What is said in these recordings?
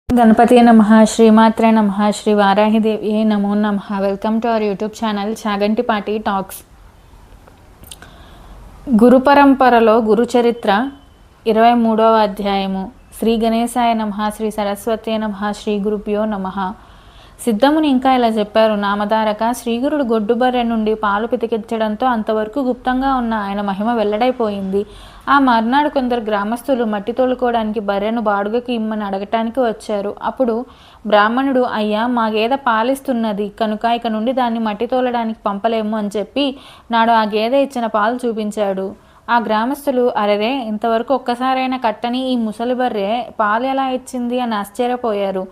గణపతి నమః, శ్రీమాత్రే నమః, శ్రీ వారాహిదేవి నమో నమః. Welcome to our YouTube channel Chagantipati talks. గురు పరంపరలో గురు చరిత్ర 23వ అధ్యాయము. శ్రీ గణేశాయ నమః, శ్రీ సరస్వతే నమః, శ్రీ గురుభ్యో నమః. సిద్ధముని ఇంకా ఇలా చెప్పారు. నామధారక, శ్రీగురుడు గొడ్డుబర్రె నుండి పాలు పితికించడంతో అంతవరకు గుప్తంగా ఉన్న ఆయన మహిమ వెల్లడైపోయింది. ఆ మర్నాడు కొందరు గ్రామస్తులు మట్టి తోలుకోవడానికి బర్రెను బాడుగకి ఇమ్మని అడగటానికి వచ్చారు. అప్పుడు బ్రాహ్మణుడు, అయ్యా, మా గేదె పాలిస్తున్నది కనుక ఇక నుండి దాన్ని మట్టి తోలడానికి పంపలేము అని చెప్పి నాడు ఆ గేదె ఇచ్చిన పాలు చూపించాడు. ఆ గ్రామస్తులు, అరెరే, ఇంతవరకు ఒక్కసారైనా కట్టని ఈ ముసలి బర్రె పాలు ఎలా ఇచ్చింది అని ఆశ్చర్యపోయారు.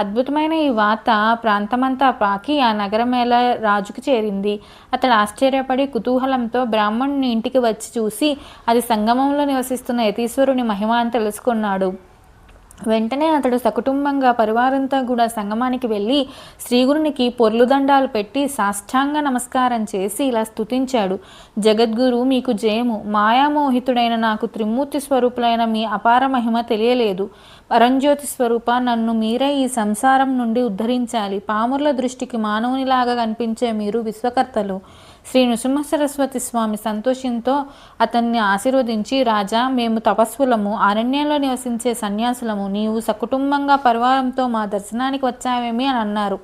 అద్భుతమైన ఈ వార్త ప్రాంతమంతా పాకి ఆ నగరమేళ రాజుకు చేరింది. అతడు ఆశ్చర్యపడి కుతూహలంతో బ్రాహ్మణుని ఇంటికి వచ్చి చూసి అది సంగమంలో నివసిస్తున్న యతీశ్వరుని మహిమ అని తెలుసుకున్నాడు. వెంటనే అతడు సకుటుంబంగా పరివారంతో కూడా సంగమానికి వెళ్ళి శ్రీగురునికి పొర్లుదండాలు పెట్టి సాష్టాంగ నమస్కారం చేసి ఇలా స్తుతించాడు. జగద్గురు, మీకు జయము. మాయామోహితుడైన నాకు త్రిమూర్తి స్వరూపులైన మీ అపార మహిమ తెలియలేదు. పరంజ్యోతి స్వరూప, నన్ను మీరే ఈ సంసారం నుండి ఉద్ధరించాలి. పాముర్ల దృష్టికి మానవునిలాగా కనిపించే మీరు విశ్వకర్తలు. శ్రీ నృసింహ సరస్వతి స్వామి సంతోషంతో అతన్ని ఆశీర్వదించి, రాజా, మేము తపస్సులము, అరణ్యంలో నివసించే సన్యాసులము. నీవు సకుటుంబంగా పరివారంతో మా దర్శనానికి వచ్చావేమి అని అన్నారు.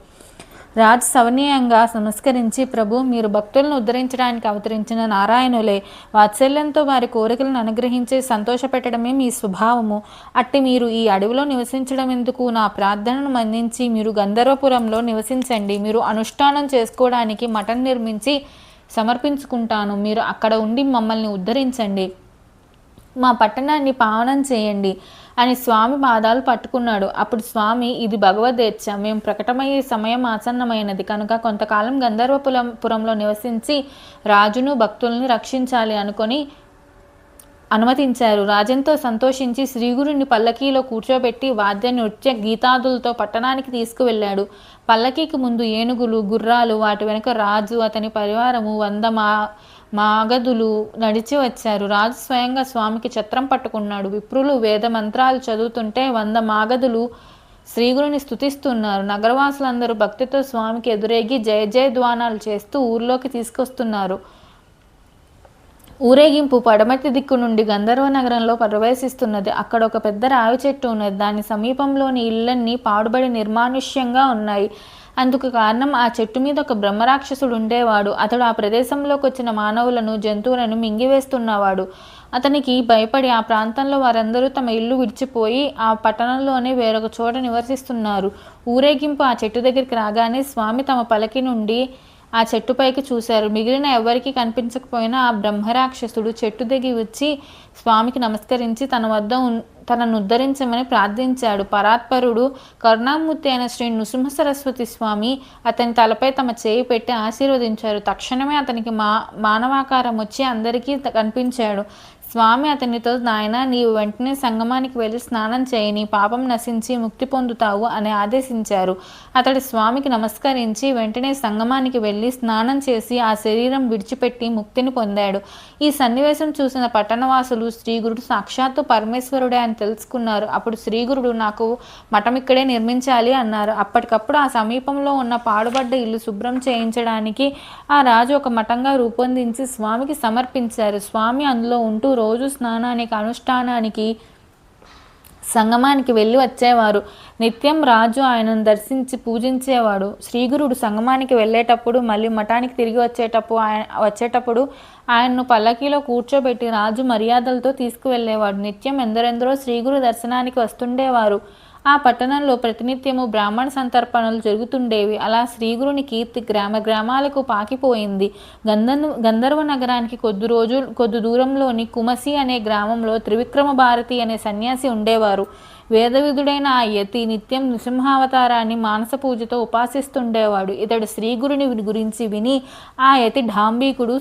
రాజు సవనీయంగా నమస్కరించి, ప్రభు, మీరు భక్తులను ఉద్ధరించడానికి అవతరించిన నారాయణులే. వాత్సల్యంతో వారి కోరికలను అనుగ్రహించి సంతోషపెట్టడమే మీ స్వభావము. అట్టి మీరు ఈ అడవిలో నివసించడం ఎందుకు? నా ప్రార్థనను మన్నించి మీరు గంధర్వపురంలో నివసించండి. మీరు అనుష్ఠానం చేసుకోవడానికి మఠం నిర్మించి సమర్పించుకుంటాను. మీరు అక్కడ ఉండి మమ్మల్ని ఉద్ధరించండి, మా పట్టణాన్ని పావనం చేయండి అని స్వామి పాదాలు పట్టుకున్నాడు. అప్పుడు స్వామి, ఇది భగవద్దేచ్ఛ. మేము ప్రకటమయ్యే సమయం ఆసన్నమైనది కనుక కొంతకాలం గంధర్వపురంలో నివసించి రాజును భక్తుల్ని రక్షించాలి అనుకొని అనుమతించారు. రాజంతో సంతోషించి శ్రీగురుని పల్లకీలో కూర్చోబెట్టి వాద్య నృత్య గీతాదులతో పట్టణానికి తీసుకువెళ్ళాడు. పల్లకీకి ముందు ఏనుగులు, గుర్రాలు, వాటి వెనుక రాజు, అతని పరివారము 100 మాగధులు నడిచి వచ్చారు. రాజు స్వయంగా స్వామికి ఛత్రం పట్టుకున్నాడు. విప్రులు వేద మంత్రాలు చదువుతుంటే 100 మాగధులు శ్రీగురుని స్తుతిస్తున్నారు. నగరవాసులందరూ భక్తితో స్వామికి ఎదురేగి జయ జయ ధ్వానాలు చేస్తూ ఊర్లోకి తీసుకొస్తున్నారు. ఊరేగింపు పడమటి దిక్కు నుండి గంధర్వ నగరంలో ప్రవేశిస్తున్నది. అక్కడ ఒక పెద్ద రావి చెట్టు ఉన్నది. దాని సమీపంలోని ఇళ్లన్నీ పాడుబడి నిర్మానుష్యంగా ఉన్నాయి. అందుకు కారణం, ఆ చెట్టు మీద ఒక బ్రహ్మరాక్షసుడు ఉండేవాడు. అతడు ఆ ప్రదేశంలోకి వచ్చిన మానవులను, జంతువులను మింగివేస్తున్నవాడు. అతనికి భయపడి ఆ ప్రాంతంలో వారందరూ తమ ఇల్లు విడిచిపోయి ఆ పట్టణంలోనే వేరొక చోట నివసిస్తున్నారు. ఊరేగింపు ఆ చెట్టు దగ్గరికి రాగానే స్వామి తమ పలకి నుండి ఆ చెట్టుపైకి చూశారు. మిగిలిన ఎవరికి కనిపించకపోయినా ఆ బ్రహ్మరాక్షసుడు చెట్టు దిగి వచ్చి స్వామికి నమస్కరించి తనను ఉద్ధరించమని ప్రార్థించాడు. పరాత్పరుడు కరుణామూర్తి అయిన శ్రీ నృసింహ సరస్వతి స్వామి అతని తలపై తమ చేయి పెట్టి ఆశీర్వదించారు. తక్షణమే అతనికి మానవాకారం వచ్చి అందరికీ కనిపించాడు. స్వామి అతనితో, నాయన, నీవు వెంటనే సంగమానికి వెళ్ళి స్నానం చేయి, నీ పాపం నశించి ముక్తి పొందుతావు అని ఆదేశించారు. అతడు స్వామికి నమస్కరించి వెంటనే సంగమానికి వెళ్ళి స్నానం చేసి ఆ శరీరం విడిచిపెట్టి ముక్తిని పొందాడు. ఈ సన్నివేశం చూసిన పట్టణవాసులు శ్రీగురుడు సాక్షాత్తు పరమేశ్వరుడే అని తెలుసుకున్నారు. అప్పుడు శ్రీగురుడు, నాకు మఠం ఇక్కడే నిర్మించాలి అన్నారు. అప్పటికప్పుడు ఆ సమీపంలో ఉన్న పాడుబడ్డ ఇల్లు శుభ్రం చేయించడానికి ఆ రాజు ఒక మఠంగా రూపొందించి స్వామికి సమర్పించారు. స్వామి అందులో ఉంటూ రోజు స్నానానికి, అనుష్ఠానానికి, సంగమానికి వెళ్ళి వచ్చేవారు. నిత్యం రాజు ఆయనను దర్శించి పూజించేవాడు. శ్రీగురుడు సంగమానికి వెళ్ళేటప్పుడు, మళ్ళీ మఠానికి తిరిగి వచ్చేటప్పుడు ఆయన్ను పల్లకీలో కూర్చోబెట్టి రాజు మర్యాదలతో తీసుకువెళ్ళేవాడు. నిత్యం ఎందరెందరో శ్రీగురు దర్శనానికి వస్తుండేవారు. ఆ పట్టణంలో ప్రతినిత్యము బ్రాహ్మణ సంతర్పణలు జరుగుతుండేవి. అలా శ్రీగురుని కీర్తి గ్రామాలకు పాకిపోయింది. గంధర్వ నగరానికి కొద్ది దూరంలోని కుమసి అనే గ్రామంలో త్రివిక్రమ భారతి అనే సన్యాసి ఉండేవారు. వేదవిధుడైన ఆ యతి నిత్యం నృసింహావతారాన్ని మానస పూజతో ఉపాసిస్తుండేవాడు. ఇతడు శ్రీగురుని గురించి విని ఆ యతి ఢాంబీకుడు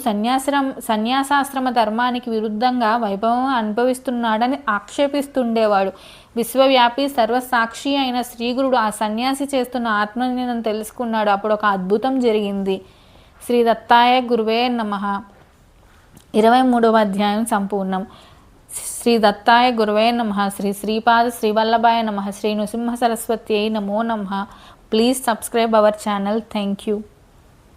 సన్యాసాశ్రమ ధర్మానికి విరుద్ధంగా వైభవం అనుభవిస్తున్నాడని ఆక్షేపిస్తుండేవాడు. విశ్వవ్యాపి సర్వసాక్షి అయిన శ్రీగురుడు ఆ సన్యాసి చేస్తున్న ఆత్మజ్ఞానం తెలుసుకున్నాడు. అప్పుడు ఒక అద్భుతం జరిగింది. శ్రీ దత్తాయ గురువే నమః. 23వ అధ్యాయం సంపూర్ణం. శ్రీ దత్తాయ గురువే నమః. శ్రీ శ్రీపాద శ్రీవల్లభాయ నమః. శ్రీ నృసింహ సరస్వత్యై నమో నమః. Please subscribe our channel. Thank you.